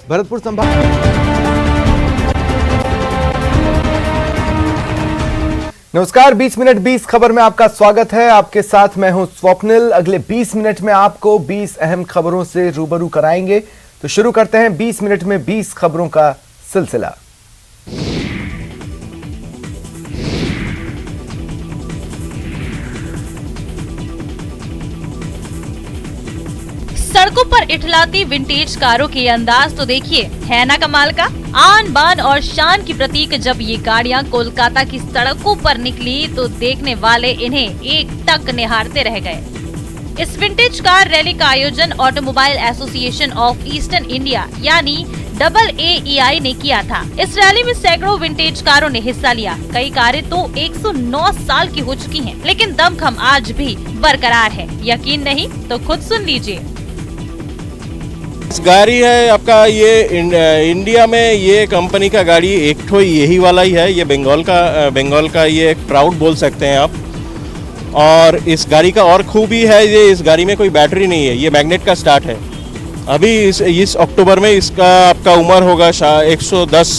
भरतपुर संभाग। नमस्कार, 20 मिनट 20 खबर में आपका स्वागत है। आपके साथ मैं हूं स्वप्निल। अगले 20 मिनट में आपको 20 अहम खबरों से रूबरू कराएंगे। तो शुरू करते हैं 20 मिनट में 20 खबरों का सिलसिला। सड़कों पर इठलाती विंटेज कारों के अंदाज तो देखिए, है ना कमाल का। आन बान और शान की प्रतीक जब ये गाड़ियां कोलकाता की सड़कों पर निकली तो देखने वाले इन्हें एक टक निहारते रह गए। इस विंटेज कार रैली का आयोजन automobile association of eastern India यानी AAEI ने किया था। इस रैली में सैकड़ों विंटेज कारों ने हिस्सा लिया। कई कारें तो 109 साल की हो चुकी हैं, लेकिन दमखम आज भी बरकरार है। यकीन नहीं तो खुद सुन लीजिए। गाड़ी है आपका, ये इंडिया में ये कंपनी का गाड़ी एक ठो यही वाला ही है। ये बंगाल का ये एक प्राउड बोल सकते हैं आप। और इस गाड़ी का और खूबी है, ये इस गाड़ी में कोई बैटरी नहीं है, ये मैग्नेट का स्टार्ट है। अभी इस अक्टूबर में इसका आपका उम्र होगा 110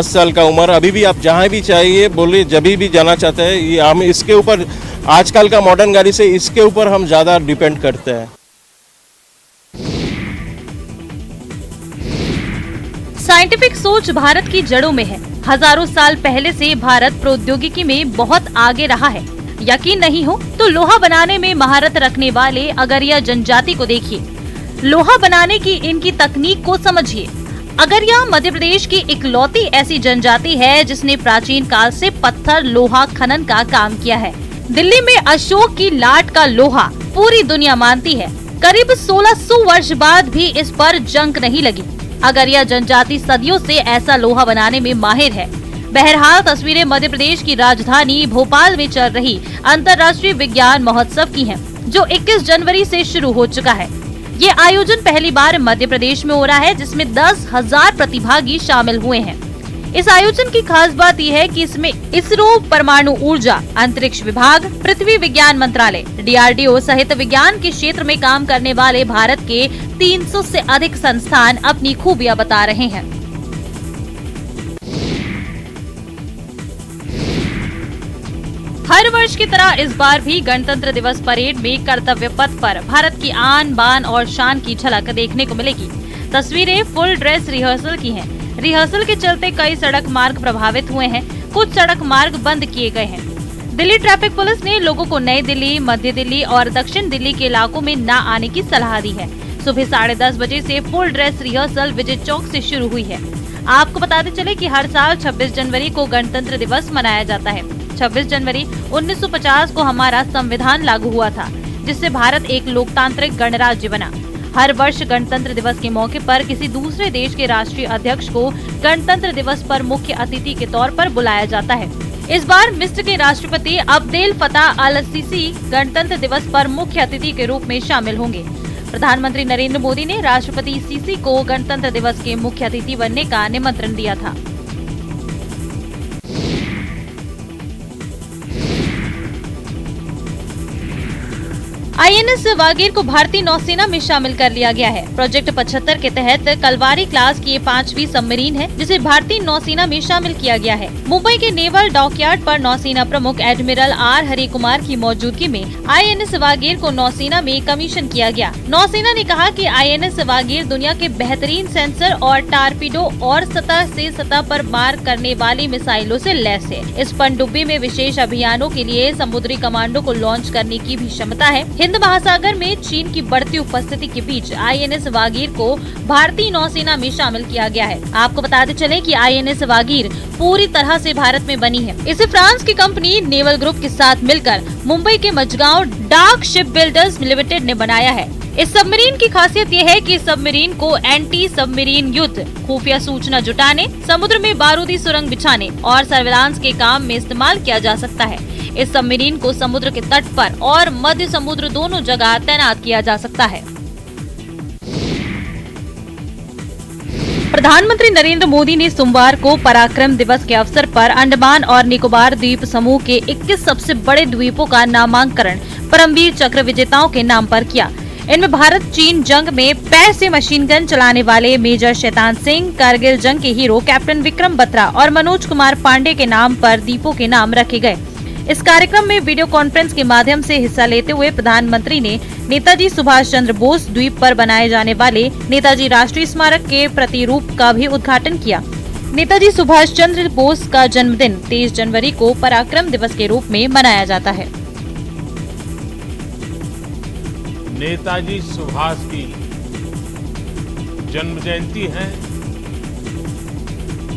साल का उम्र। अभी भी आप जहाँ भी चाहिए बोलिए, जब भी जाना चाहते हैं, ये हम इसके ऊपर आजकल का मॉडर्न गाड़ी से इसके ऊपर हम ज़्यादा डिपेंड करते हैं। साइंटिफिक सोच भारत की जड़ों में है। हजारों साल पहले से भारत प्रौद्योगिकी में बहुत आगे रहा है। यकीन नहीं हो तो लोहा बनाने में महारत रखने वाले अगरिया जनजाति को देखिए। लोहा बनाने की इनकी तकनीक को समझिए। अगरिया मध्य प्रदेश की इकलौती ऐसी जनजाति है जिसने प्राचीन काल से पत्थर लोहा खनन का काम किया है। दिल्ली में अशोक की लाट का लोहा पूरी दुनिया मानती है। करीब 1600 वर्ष बाद भी इस पर जंग नहीं लगी। अगरिया जनजाति सदियों से ऐसा लोहा बनाने में माहिर है। बहरहाल तस्वीरें मध्य प्रदेश की राजधानी भोपाल में चल रही अंतर्राष्ट्रीय विज्ञान महोत्सव की हैं, जो 21 जनवरी से शुरू हो चुका है। ये आयोजन पहली बार मध्य प्रदेश में हो रहा है, जिसमें 10,000 प्रतिभागी शामिल हुए हैं। इस आयोजन की खास बात यह है कि इसमें इसरो, परमाणु ऊर्जा, अंतरिक्ष विभाग, पृथ्वी विज्ञान मंत्रालय, DRDO सहित विज्ञान के क्षेत्र में काम करने वाले भारत के 300 से अधिक संस्थान अपनी खूबियां बता रहे हैं। हर वर्ष की तरह इस बार भी गणतंत्र दिवस परेड में कर्तव्य पथ पर भारत की आन बान और शान की झलक देखने को मिलेगी। तस्वीरें फुल ड्रेस रिहर्सल की हैं। रिहर्सल के चलते कई सड़क मार्ग प्रभावित हुए हैं, कुछ सड़क मार्ग बंद किए गए हैं। दिल्ली ट्रैफिक पुलिस ने लोगों को नई दिल्ली, मध्य दिल्ली और दक्षिण दिल्ली के इलाकों में न आने की सलाह दी है। सुबह 10:30 बजे से full dress rehearsal Vijay Chowk से शुरू हुई है। आपको बताते चले कि हर साल 26 जनवरी को गणतंत्र दिवस मनाया जाता है। 26 जनवरी 1950 को हमारा संविधान लागू हुआ था, जिससे भारत एक लोकतांत्रिक गणराज्य बना। हर वर्ष गणतंत्र दिवस के मौके पर किसी दूसरे देश के राष्ट्रीय अध्यक्ष को गणतंत्र दिवस पर मुख्य अतिथि के तौर पर बुलाया जाता है। इस बार मिस्र के राष्ट्रपति अब्देल फताह अल सीसी गणतंत्र दिवस पर मुख्य अतिथि के रूप में शामिल होंगे। प्रधानमंत्री नरेंद्र मोदी ने राष्ट्रपति सीसी को गणतंत्र दिवस के मुख्य अतिथि बनने का निमंत्रण दिया था। INS वागीर को भारतीय नौसेना में शामिल कर लिया गया है। प्रोजेक्ट 75 के तहत कलवारी क्लास की ये 5वीं सबमरीन है, जिसे भारतीय नौसेना में शामिल किया गया है। मुंबई के नेवल डॉकयार्ड पर नौसेना प्रमुख एडमिरल R हरि कुमार की मौजूदगी में INS वागीर को नौसेना में कमीशन किया गया। नौसेना ने कहा कि INS वागीर दुनिया के बेहतरीन सेंसर और टारपीडो और सतह से सतह पर मार करने वाली मिसाइलों से लैस है। इस पनडुब्बी में विशेष अभियानों के लिए समुद्री कमांडो को लॉन्च करने की भी क्षमता है। हिंद महासागर में चीन की बढ़ती उपस्थिति के बीच INS वागीर को भारतीय नौसेना में शामिल किया गया है। आपको बताते चले कि INS वागीर पूरी तरह से भारत में बनी है। इसे फ्रांस की कंपनी नेवल ग्रुप के साथ मिलकर मुंबई के मझगांव डाक शिप बिल्डर्स लिमिटेड ने बनाया है। इस सबमरीन की खासियत ये है कि इस सबमरीन को एंटी सबमरीन युद्ध, खुफिया सूचना जुटाने, समुद्र में बारूदी सुरंग बिछाने और सर्विलांस के काम में इस्तेमाल किया जा सकता है। इस सबमरीन को समुद्र के तट पर और मध्य समुद्र दोनों जगह तैनात किया जा सकता है। प्रधानमंत्री नरेंद्र मोदी ने सोमवार को पराक्रम दिवस के अवसर पर अंडमान और निकोबार द्वीप समूह के 21 सबसे बड़े द्वीपों का नामांकन परमवीर चक्र विजेताओं के नाम पर किया। इनमें भारत चीन जंग में पैर से मशीन गन चलाने वाले मेजर शैतान सिंह, कारगिल जंग के हीरो कैप्टन विक्रम बत्रा और मनोज कुमार पांडे के नाम पर दीपों के नाम रखे गए। इस कार्यक्रम में वीडियो कॉन्फ्रेंस के माध्यम से हिस्सा लेते हुए प्रधानमंत्री ने नेताजी सुभाष चंद्र बोस द्वीप पर बनाए जाने वाले नेताजी राष्ट्रीय स्मारक के प्रतिरूप का भी उद्घाटन किया। नेताजी सुभाष चंद्र बोस का जन्मदिन 23 जनवरी को पराक्रम दिवस के रूप में मनाया जाता है। नेताजी सुभाष की जन्म जयंती है।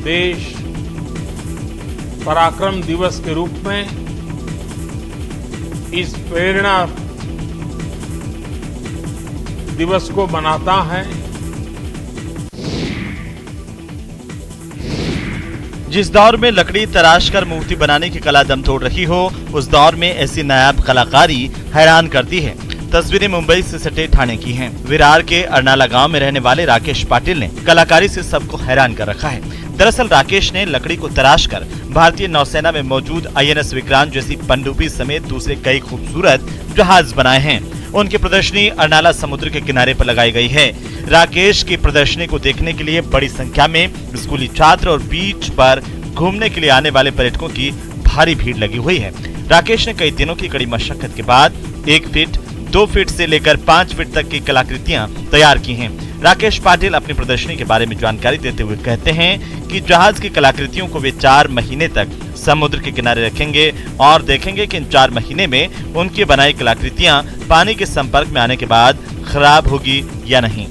देश पराक्रम दिवस के रूप में इस प्रेरणा दिवस को मनाता है। जिस दौर में लकड़ी तराशकर मूर्ति बनाने की कला दम तोड़ रही हो, उस दौर में ऐसी नायाब कलाकारी हैरान करती है। तस्वीरें मुंबई से सटे ठाणे की हैं। विरार के अरनाला गांव में रहने वाले राकेश पाटिल ने कलाकारी से सबको हैरान कर रखा है। दरअसल राकेश ने लकड़ी को तराशकर भारतीय नौसेना में मौजूद INS विक्रांत जैसी पनडुब्बी समेत दूसरे कई खूबसूरत जहाज बनाए हैं। उनकी प्रदर्शनी अरनाला समुद्र के किनारे पर लगाई गई है। राकेश की प्रदर्शनी को देखने के लिए बड़ी संख्या में स्कूली छात्र और बीच पर घूमने के लिए आने वाले पर्यटकों की भारी भीड़ लगी हुई है। राकेश ने कई दिनों की कड़ी मशक्कत के बाद 1 फीट, 2 फीट से लेकर 5 फीट तक की कलाकृतियां तैयार की हैं। राकेश पाटिल अपनी प्रदर्शनी के बारे में जानकारी देते हुए कहते हैं कि जहाज की कलाकृतियों को वे 4 महीने तक समुद्र के किनारे रखेंगे और देखेंगे कि इन 4 महीने में उनकी बनाई कलाकृतियां पानी के संपर्क में आने के बाद खराब होगी या नहीं।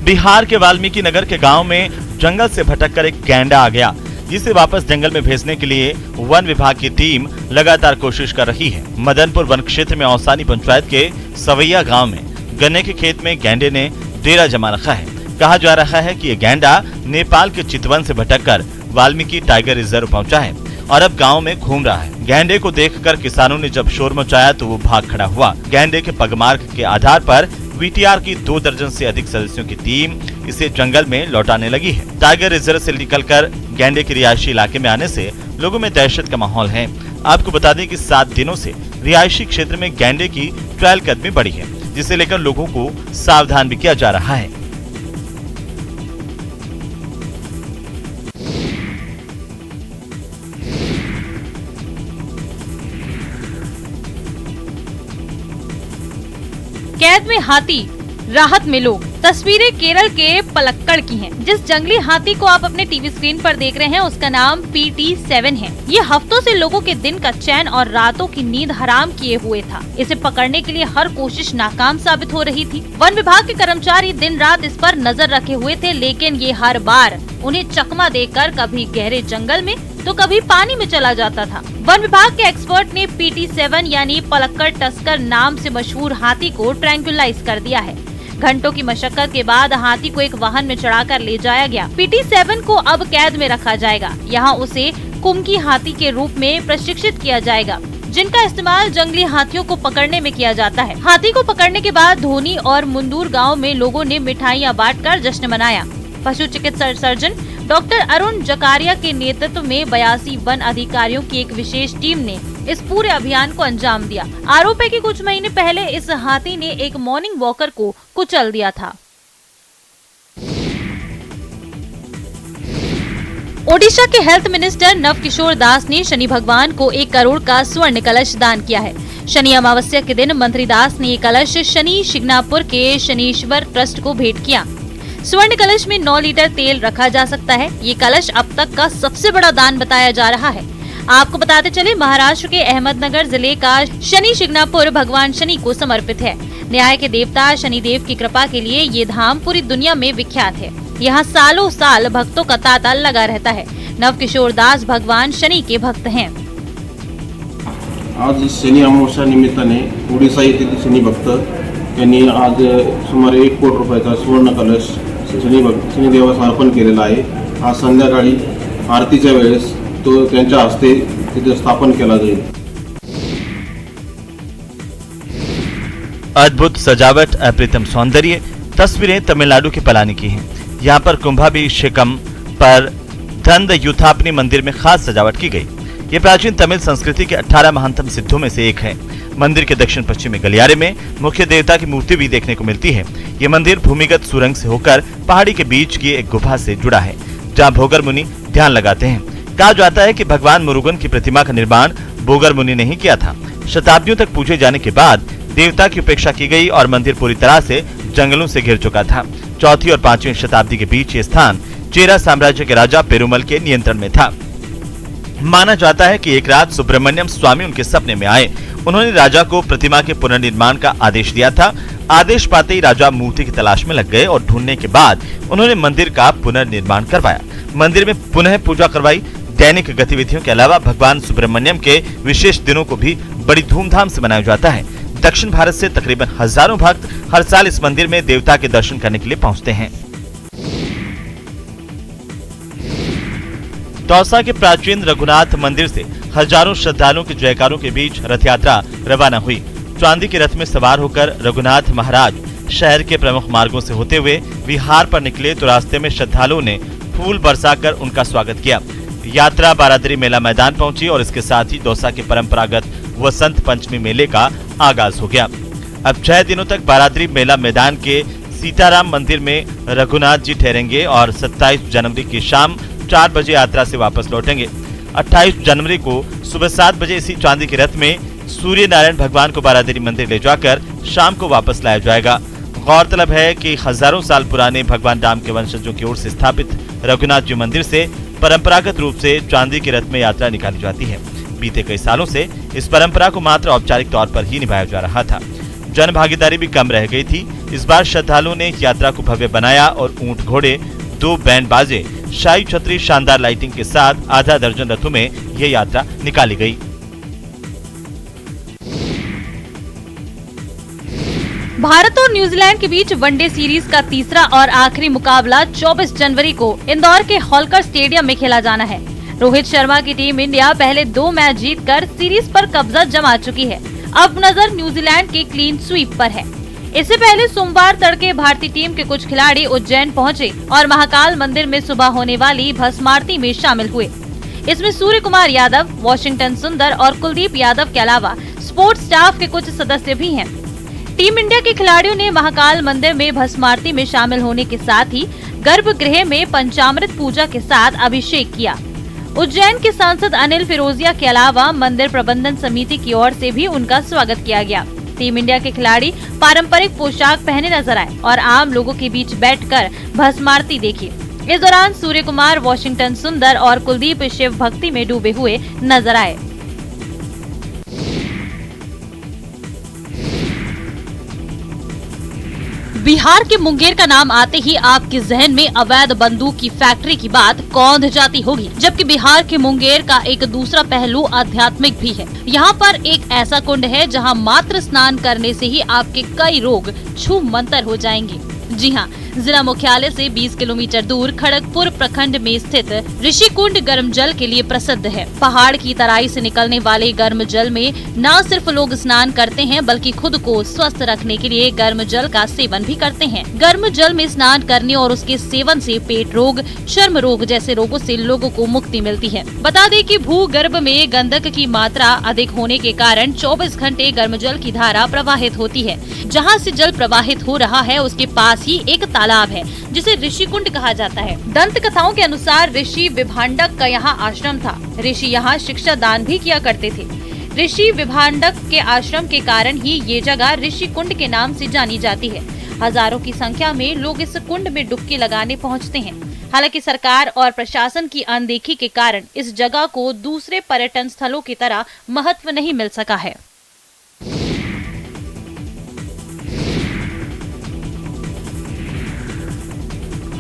बिहार के वाल्मीकि नगर के गांव में जंगल से भटककर एक गैंडा आ गया, जिसे वापस जंगल में भेजने के लिए वन विभाग की टीम लगातार कोशिश कर रही है। मदनपुर वन क्षेत्र में औसानी पंचायत के सवैया गांव में गन्ने के खेत में गैंडे ने डेरा जमा रखा है। कहा जा रहा है कि ये गैंडा नेपाल के चितवन से भटककर वाल्मीकि टाइगर रिजर्व पहुंचा है और अब गांव में घूम रहा है। गैंडे को देखकर किसानों ने जब शोर मचाया तो वो भाग खड़ा हुआ। गैंडे के पगमार्क के आधार पर VTR की 2 दर्जन से अधिक सदस्यों की टीम इसे जंगल में लौटाने लगी है। टाइगर रिजर्व से निकलकर गैंडे के रिहायशी इलाके में आने से लोगों में दहशत का माहौल है। आपको बता दें कि 7 दिनों से रिहायशी क्षेत्र में गैंडे की चहलकदमी बढ़ी है, जिसे लेकर लोगों को सावधान भी किया जा रहा है। कैद में हाथी, राहत में लोग। तस्वीरें केरल के पलक्कड़ की हैं। जिस जंगली हाथी को आप अपने टीवी स्क्रीन पर देख रहे हैं उसका नाम PT7 है। ये हफ्तों से लोगों के दिन का चैन और रातों की नींद हराम किए हुए था। इसे पकड़ने के लिए हर कोशिश नाकाम साबित हो रही थी। वन विभाग के कर्मचारी दिन रात इस पर नजर रखे हुए थे, लेकिन ये हर बार उन्हें चकमा देकर कभी गहरे जंगल में तो कभी पानी में चला जाता था। वन विभाग के एक्सपर्ट ने PT7 यानी पलक्कड़ टस्कर नाम से मशहूर हाथी को ट्रैंक्विलाइज कर दिया है। घंटों की मशक्कत के बाद हाथी को एक वाहन में चढ़ाकर ले जाया गया। PT7 को अब कैद में रखा जाएगा। यहाँ उसे कुमकी हाथी के रूप में प्रशिक्षित किया जाएगा, जिनका इस्तेमाल जंगली हाथियों को पकड़ने में किया जाता है। हाथी को पकड़ने के बाद धोनी और मुंदूर गाँव में लोगों ने मिठाइयाँ बांटकर जश्न मनाया। पशु चिकित्सा सर्जन डॉक्टर अरुण जकारिया के नेतृत्व में 82 वन अधिकारियों की एक विशेष टीम ने इस पूरे अभियान को अंजाम दिया। आरोप है कि कुछ महीने पहले इस हाथी ने एक मॉर्निंग वॉकर को कुचल दिया था। ओडिशा के हेल्थ मिनिस्टर नव किशोर दास ने शनि भगवान को 1 करोड़ का स्वर्ण कलश दान किया है। शनि अमावस्या के दिन मंत्री दास ने ये कलश शनि शिग्नापुर के शनीश्वर ट्रस्ट को भेंट किया। स्वर्ण कलश में 9 लीटर तेल रखा जा सकता है। ये कलश अब तक का सबसे बड़ा दान बताया जा रहा है। आपको बताते चले, महाराष्ट्र के अहमदनगर जिले का शनि शिग्नापुर भगवान शनि को समर्पित है। न्याय के देवता शनिदेव की कृपा के लिए ये धाम पूरी दुनिया में विख्यात है। यहाँ सालों साल भक्तों का तांता लगा रहता है। नव किशोर दास भगवान शनि के भक्त हैं। आज शनि अमावस्या निमित्ताने ओडिशा येथील शनि भक्त यांनी आज सुमारे 1 कोटी रुपयाचा स्वर्ण कलश शनिदेवास अर्पण केलेला आहे। आज संध्याकाळी आरतीच्या वेळेस तो त्यांच्या हस्ते तिथे स्थापन केला जाईल। अद्भुत सजावट, अप्रतिम सौंदर्य। तस्वीरें तमिलनाडु के पलानी की हैं। यहाँ पर कुंभाभिषेकम पर दंत युथापनी मंदिर में खास सजावट की गई। ये प्राचीन तमिल संस्कृति के 18 महानतम सिद्धों में से एक है। मंदिर के दक्षिण पश्चिमी गलियारे में मुख्य देवता की मूर्ति भी देखने को मिलती है। ये मंदिर भूमिगत सुरंग से होकर पहाड़ी के बीच की एक गुफा से जुड़ा है, जहाँ भोगर मुनि ध्यान लगाते हैं। कहा जाता है कि भगवान मुरुगन की प्रतिमा का निर्माण भोगर मुनि ने ही किया था। शताब्दियों तक पूजे जाने के बाद देवता की उपेक्षा की गई और मंदिर पूरी तरह से जंगलों से घिर चुका था। 4वीं और 5वीं शताब्दी के बीच ये स्थान चेरा साम्राज्य के राजा पेरुमल के नियंत्रण में था। माना जाता है कि एक रात सुब्रमण्यम स्वामी उनके सपने में आए। उन्होंने राजा को प्रतिमा के पुनर्निर्माण का आदेश दिया था। आदेश पाते ही राजा मूर्ति की तलाश में लग गए और ढूंढने के बाद उन्होंने मंदिर का पुनर्निर्माण करवाया। मंदिर में पुनः पूजा करवाई। दैनिक गतिविधियों के अलावा भगवान सुब्रमण्यम के विशेष दिनों को भी बड़ी धूमधाम से मनाया जाता है। दक्षिण भारत से तकरीबन हजारों भक्त हर साल इस मंदिर में देवता के दर्शन करने के लिए पहुंचते हैं। दौसा के प्राचीन रघुनाथ मंदिर से हजारों श्रद्धालुओं के जयकारों के बीच रथ यात्रा रवाना हुई। चांदी के रथ में सवार होकर रघुनाथ महाराज शहर के प्रमुख मार्गों से होते हुए विहार पर निकले तो रास्ते में श्रद्धालुओं ने फूल बरसाकर उनका स्वागत किया। यात्रा बारादरी मेला मैदान पहुंची और इसके साथ ही दौसा के परंपरागत वसंत पंचमी मेले का आगाज हो गया। अब 6 दिनों तक बारादरी मेला मैदान के सीताराम मंदिर में रघुनाथ जी ठहरेंगे और 27 जनवरी की शाम 4 बजे यात्रा से वापस लौटेंगे। 28 जनवरी को सुबह 7 बजे इसी चांदी के रथ में सूर्य नारायण भगवान को बारादरी मंदिर ले जाकर शाम को वापस लाया जाएगा। गौरतलब है कि हजारों साल पुराने भगवान राम के वंशजों की ओर से स्थापित रघुनाथ जी मंदिर से परंपरागत रूप से चांदी के रथ में यात्रा निकाली जाती है। बीते कई सालों से इस परंपरा को मात्र औपचारिक तौर पर ही निभाया जा रहा था। जन भागीदारी भी कम रह गई थी। इस बार श्रद्धालुओं ने यात्रा को भव्य बनाया और ऊंट घोड़े, 2 बैंड बाजे, शाही छतरी, शानदार लाइटिंग के साथ आधा दर्जन रथों में यह यात्रा निकाली गई। भारत और न्यूजीलैंड के बीच वनडे सीरीज का तीसरा और आखिरी मुकाबला 24 जनवरी को इंदौर के होलकर स्टेडियम में खेला जाना है। रोहित शर्मा की टीम इंडिया पहले 2 मैच जीतकर सीरीज पर कब्जा जमा चुकी है। अब नजर न्यूजीलैंड के क्लीन स्वीप पर है। इससे पहले सोमवार तड़के भारतीय टीम के कुछ खिलाड़ी उज्जैन पहुंचे और महाकाल मंदिर में सुबह होने वाली भस्म आरती में शामिल हुए। इसमें सूर्य कुमार यादव, वॉशिंगटन सुंदर और कुलदीप यादव के अलावा स्पोर्ट्स स्टाफ के कुछ सदस्य भी हैं। टीम इंडिया के खिलाड़ियों ने महाकाल मंदिर में भस्म आरती में शामिल होने के साथ ही गर्भगृह में पंचामृत पूजा के साथ अभिषेक किया। उज्जैन के सांसद अनिल फिरोजिया के अलावा मंदिर प्रबंधन समिति की ओर से भी उनका स्वागत किया गया। टीम इंडिया के खिलाड़ी पारंपरिक पोशाक पहने नजर आए और आम लोगों के बीच बैठकर भस्म आरती देखी। इस दौरान सूर्य कुमार, वॉशिंगटन सुंदर और कुलदीप शिव भक्ति में डूबे हुए नजर आए। बिहार के मुंगेर का नाम आते ही आपके जहन में अवैध बंदूक की फैक्ट्री की बात कौंध जाती होगी, जबकि बिहार के मुंगेर का एक दूसरा पहलू आध्यात्मिक भी है। यहाँ पर एक ऐसा कुंड है जहाँ मात्र स्नान करने से ही आपके कई रोग छू मंतर हो जाएंगे। जी हाँ, जिला मुख्यालय से 20 किलोमीटर दूर खड़गपुर प्रखंड में स्थित ऋषि कुंड गर्म जल के लिए प्रसिद्ध है। पहाड़ की तराई से निकलने वाले गर्म जल में न सिर्फ लोग स्नान करते हैं बल्कि खुद को स्वस्थ रखने के लिए गर्म जल का सेवन भी करते हैं। गर्म जल में स्नान करने और उसके सेवन से पेट रोग, चर्म रोग जैसे रोगों से लोगों को मुक्ति मिलती है। बता दें कि भूगर्भ में गंधक की मात्रा अधिक होने के कारण 24 घंटे गर्म जल की धारा प्रवाहित होती है। जहाँ से जल प्रवाहित हो रहा है उसके पास ही एक तालाब है जिसे ऋषि कुंड कहा जाता है। दंत कथाओं के अनुसार ऋषि विभांडक का यहाँ आश्रम था। ऋषि यहाँ शिक्षा दान भी किया करते थे। ऋषि विभांडक के आश्रम के कारण ही ये जगह ऋषि कुंड के नाम से जानी जाती है। हजारों की संख्या में लोग इस कुंड में डुबकी लगाने पहुँचते हैं। हालांकि सरकार और प्रशासन की अनदेखी के कारण इस जगह को दूसरे पर्यटन स्थलों की तरह महत्व नहीं मिल सका है।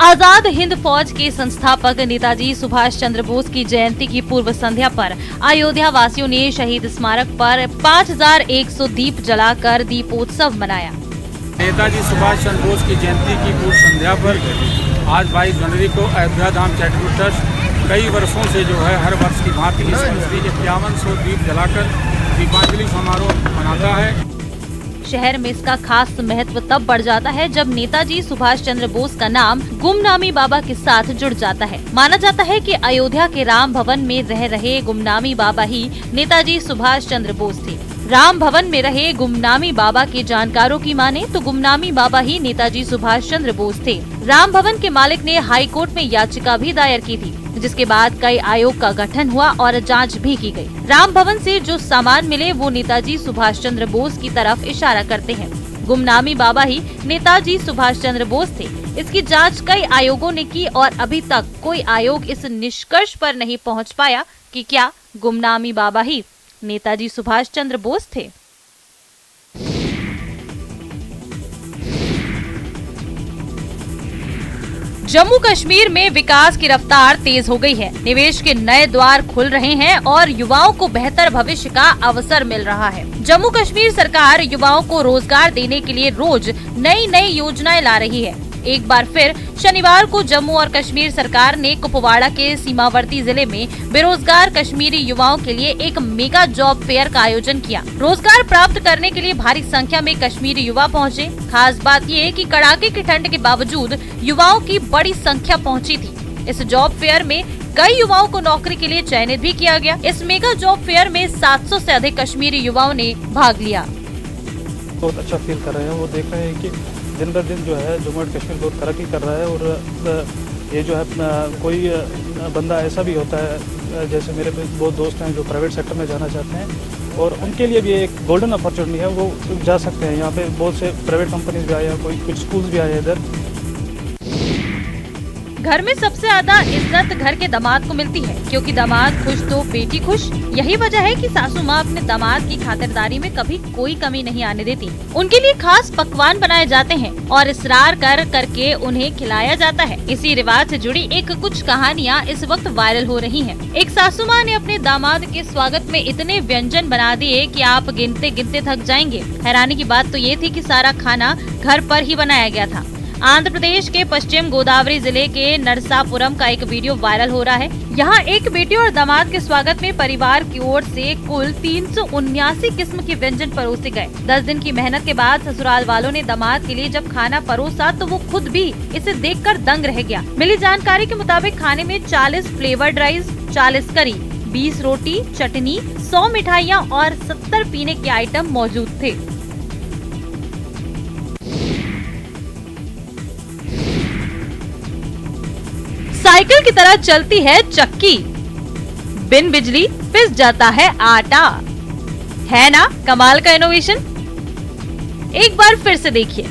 आजाद हिंद फौज के संस्थापक नेताजी सुभाष चंद्र बोस की जयंती की पूर्व संध्या पर अयोध्या वासियों ने शहीद स्मारक पर 5100 दीप जलाकर दीपोत्सव मनाया। नेताजी सुभाष चंद्र बोस की जयंती की पूर्व संध्या पर आज 22 जनवरी को अयोध्या धाम चैरिटेबल ट्रस्ट कई वर्षों से जो है हर वर्ष की भांति इस 5100 दीप जलाकर दीपांजलि समारोह मनाता है। शहर में इसका खास महत्व तब बढ़ जाता है जब नेताजी सुभाष चंद्र बोस का नाम गुमनामी बाबा के साथ जुड़ जाता है। माना जाता है कि अयोध्या के राम भवन में रह रहे गुमनामी बाबा ही नेताजी सुभाष चंद्र बोस थे। राम भवन में रहे गुमनामी बाबा के जानकारों की माने तो गुमनामी बाबा ही नेताजी सुभाष चंद्र बोस थे। राम भवन के मालिक ने हाई कोर्ट में याचिका भी दायर की थी, जिसके बाद कई आयोग का गठन हुआ और जांच भी की गई। राम भवन से जो सामान मिले वो नेताजी सुभाष चंद्र बोस की तरफ इशारा करते हैं। गुमनामी बाबा ही नेताजी सुभाष चंद्र बोस थे। इसकी जांच कई आयोगों ने की और अभी तक कोई आयोग इस निष्कर्ष पर नहीं पहुंच पाया कि क्या गुमनामी बाबा ही नेताजी सुभाष चंद्र बोस थे। जम्मू कश्मीर में विकास की रफ्तार तेज हो गई है। निवेश के नए द्वार खुल रहे हैं और युवाओं को बेहतर भविष्य का अवसर मिल रहा है। जम्मू कश्मीर सरकार युवाओं को रोजगार देने के लिए रोज नई नई योजनाएं ला रही है। एक बार फिर शनिवार को जम्मू और कश्मीर सरकार ने कुपवाड़ा के सीमावर्ती जिले में बेरोजगार कश्मीरी युवाओं के लिए एक मेगा जॉब फेयर का आयोजन किया। रोजगार प्राप्त करने के लिए भारी संख्या में कश्मीरी युवा पहुंचे। खास बात ये कि कड़ाके की ठंड के बावजूद युवाओं की बड़ी संख्या पहुंची थी। इस जॉब फेयर में कई युवाओं को नौकरी के लिए चयनित भी किया गया। इस मेगा जॉब फेयर में 700 से अधिक कश्मीरी युवाओं ने भाग लिया। बहुत अच्छा फील कर रहे हैं। वो देख रहे हैं कि दिन ब दिन जो है जम्मू एंड कश्मीर बहुत तरक्की कर रहा है और ये जो है कोई बंदा ऐसा भी होता है, जैसे मेरे बहुत दोस्त हैं जो प्राइवेट सेक्टर में जाना चाहते हैं और उनके लिए भी एक गोल्डन अपॉर्चुनिटी है, वो जा सकते हैं। यहाँ पे बहुत से प्राइवेट कंपनीज भी आए हैं, कुछ स्कूल्स भी आए हैं इधर। घर में सबसे ज्यादा इज्जत घर के दामाद को मिलती है, क्योंकि दामाद खुश तो बेटी खुश। यही वजह है कि सासू माँ अपने दामाद की खातिरदारी में कभी कोई कमी नहीं आने देती। उनके लिए खास पकवान बनाए जाते हैं और इसरार करके उन्हें खिलाया जाता है। इसी रिवाज से जुड़ी कुछ कहानियाँ इस वक्त वायरल हो रही हैं। एक सासू माँ ने अपने दामाद के स्वागत में इतने व्यंजन बना दिए कि आप गिनते गिनते थक जाएंगे। हैरानी की बात तो ये थी कि सारा खाना घर पर ही बनाया गया था। आंध्र प्रदेश के पश्चिम गोदावरी जिले के नरसापुरम का एक वीडियो वायरल हो रहा है। यहाँ एक बेटी और दामाद के स्वागत में परिवार की ओर से कुल 379 किस्म के व्यंजन परोसे गए। 10 दिन की मेहनत के बाद ससुराल वालों ने दामाद के लिए जब खाना परोसा तो वो खुद भी इसे देखकर दंग रह गया। मिली जानकारी के मुताबिक खाने में 40 फ्लेवर्ड राइस, 40 करी, 20 रोटी, चटनी, 100 मिठाइयाँ और 70 पीने के आइटम मौजूद थे। साइकिल की तरह चलती है चक्की, बिन बिजली पिस जाता है आटा। है ना कमाल का इनोवेशन। एक बार फिर से देखिए,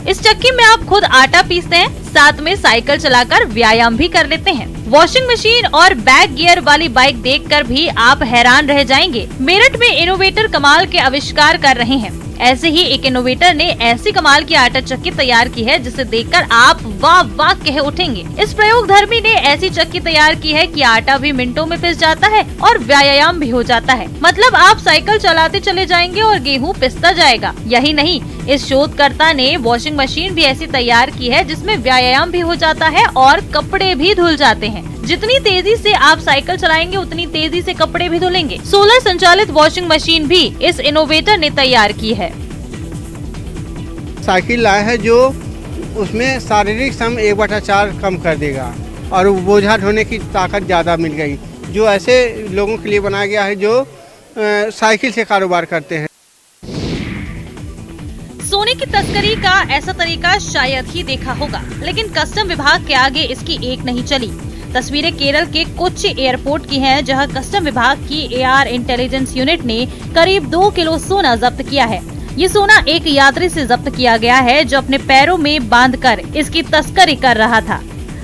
इस चक्की में आप खुद आटा पीसते हैं, साथ में साइकिल चलाकर व्यायाम भी कर लेते हैं। वॉशिंग मशीन और बैक गियर वाली बाइक देखकर भी आप हैरान रह जाएंगे। मेरठ में इनोवेटर कमाल के आविष्कार कर रहे हैं। ऐसे ही एक इनोवेटर ने ऐसी कमाल की आटा चक्की तैयार की है जिसे देखकर आप वाह वाह कह उठेंगे। इस प्रयोगधर्मी ने ऐसी चक्की तैयार की है कि आटा भी मिनटों में पिस जाता है और व्यायाम भी हो जाता है। मतलब आप साइकिल चलाते चले जाएंगे और गेहूं पिसता जाएगा। यही नहीं, इस शोधकर्ता ने वॉशिंग मशीन भी ऐसी तैयार की है जिसमें व्यायाम भी हो जाता है और कपड़े भी धुल जाते हैं। जितनी तेजी से आप साइकिल चलाएंगे उतनी तेजी से कपड़े भी धुलेंगे। सोलर संचालित वॉशिंग मशीन भी इस इनोवेटर ने तैयार की है। साइकिल लाया है जो उसमें शारीरिक श्रम 1/4 कम कर देगा और बोझा ढोने की ताकत ज़्यादा मिल गई, जो ऐसे लोगों के लिए बनाया गया है जो साइकिल से कारोबार करते हैं। सोने की तस्करी का ऐसा तरीका शायद ही देखा होगा, लेकिन कस्टम विभाग के आगे इसकी एक नहीं चली। तस्वीरें केरल के कोच्चि एयरपोर्ट की हैं, जहां कस्टम विभाग की एआर इंटेलिजेंस यूनिट ने करीब 2 किलो सोना जब्त किया है। ये सोना एक यात्री से जब्त किया गया है जो अपने पैरों में बांधकर इसकी तस्करी कर रहा था।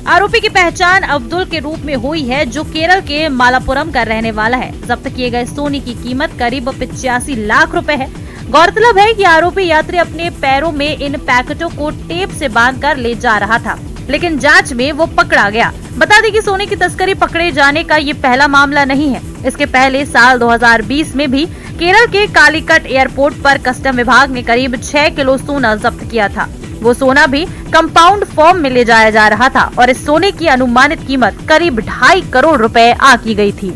आरोपी की पहचान अब्दुल के रूप में हुई है, जो केरल के मालापुरम का रहने वाला है। जब्त किए गए सोने की कीमत करीब 85 लाख रुपए है। गौरतलब है कि आरोपी यात्री अपने पैरों में इन पैकेटों को टेप से बांधकर ले जा रहा था, लेकिन जांच में वो पकड़ा गया। बता दें कि सोने की तस्करी पकड़े जाने का ये पहला मामला नहीं है। इसके पहले साल 2020 में भी केरल के कालीकट एयरपोर्ट पर कस्टम विभाग ने करीब 6 किलो सोना जब्त किया था। वो सोना भी कंपाउंड फॉर्म में ले जाया जा रहा था और इस सोने की अनुमानित कीमत करीब 2.5 करोड़ रुपए आकी गई थी।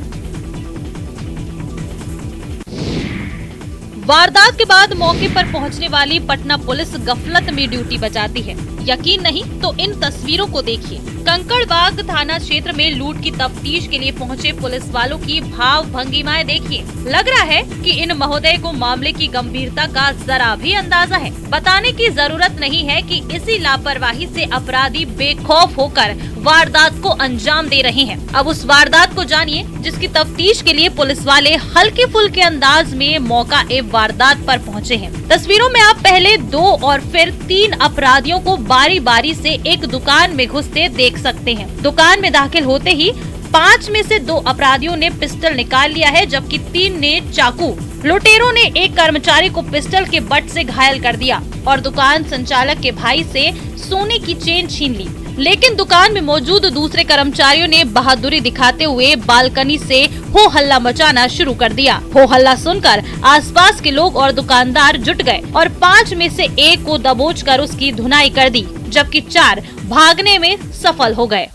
वारदात के बाद मौके पर पहुंचने वाली पटना पुलिस गफलत में ड्यूटी बजाती है। यकीन नहीं तो इन तस्वीरों को देखिए। कंकड़बाग थाना क्षेत्र में लूट की तफ्तीश के लिए पहुंचे पुलिस वालों की भाव भंगिमाएं देखिए। लग रहा है कि इन महोदय को मामले की गंभीरता का जरा भी अंदाजा है। बताने की जरूरत नहीं है कि इसी लापरवाही से अपराधी बेखौफ होकर वारदात को अंजाम दे रहे हैं। अब उस वारदात को जानिए जिसकी तफ्तीश के लिए पुलिस वाले हल्के फुल्के अंदाज में मौका एवं वारदात पर पहुंचे हैं। तस्वीरों में आप पहले 2 और फिर 3 अपराधियों को बारी बारी से एक दुकान में घुसते देख सकते हैं। दुकान में दाखिल होते ही 5 में से 2 अपराधियों ने पिस्टल निकाल लिया है, जबकि 3 ने चाकू। लुटेरों ने एक कर्मचारी को पिस्टल के बट से घायल कर दिया और दुकान संचालक के भाई से सोने की चेन छीन ली। लेकिन दुकान में मौजूद दूसरे कर्मचारियों ने बहादुरी दिखाते हुए बालकनी से हो हल्ला मचाना शुरू कर दिया। हो हल्ला सुनकर आसपास के लोग और दुकानदार जुट गए और 5 में से 1 को दबोचकर उसकी धुनाई कर दी, जबकि 4 भागने में सफल हो गए।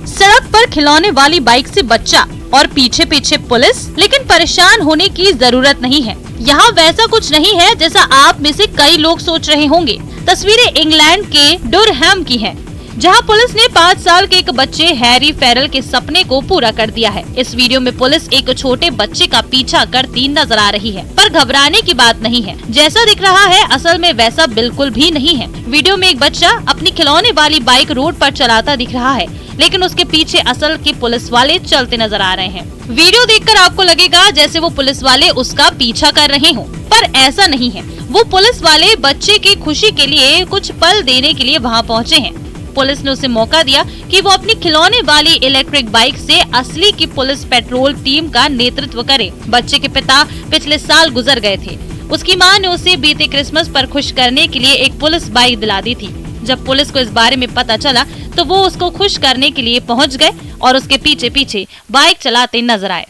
सड़क पर खिलौने वाली बाइक से बच्चा और पीछे पीछे पुलिस, लेकिन परेशान होने की जरूरत नहीं है। यहाँ वैसा कुछ नहीं है जैसा आप में से कई लोग सोच रहे होंगे। तस्वीरें इंग्लैंड के डुरहम की हैं, जहाँ पुलिस ने 5 साल के एक बच्चे हैरी फेरल के सपने को पूरा कर दिया है। इस वीडियो में पुलिस एक छोटे बच्चे का पीछा करती नजर आ रही है, पर घबराने की बात नहीं है। जैसा दिख रहा है असल में वैसा बिल्कुल भी नहीं है। वीडियो में एक बच्चा अपनी खिलौने वाली बाइक रोड पर चलाता दिख रहा है, लेकिन उसके पीछे असल के पुलिस वाले चलते नजर आ रहे हैं। वीडियो देखकर आपको लगेगा जैसे वो पुलिस वाले उसका पीछा कर रहे हों, पर ऐसा नहीं है। वो पुलिस वाले बच्चे की खुशी के लिए कुछ पल देने के लिए वहाँ पहुँचे हैं। पुलिस ने उसे मौका दिया कि वो अपनी खिलौने वाली इलेक्ट्रिक बाइक से असली की पुलिस पेट्रोल टीम का नेतृत्व करे। बच्चे के पिता पिछले साल गुजर गए थे। उसकी मां ने उसे बीते क्रिसमस पर खुश करने के लिए एक पुलिस बाइक दिला दी थी। जब पुलिस को इस बारे में पता चला तो वो उसको खुश करने के लिए पहुंच गए और उसके पीछे पीछे बाइक चलाते नजर आए।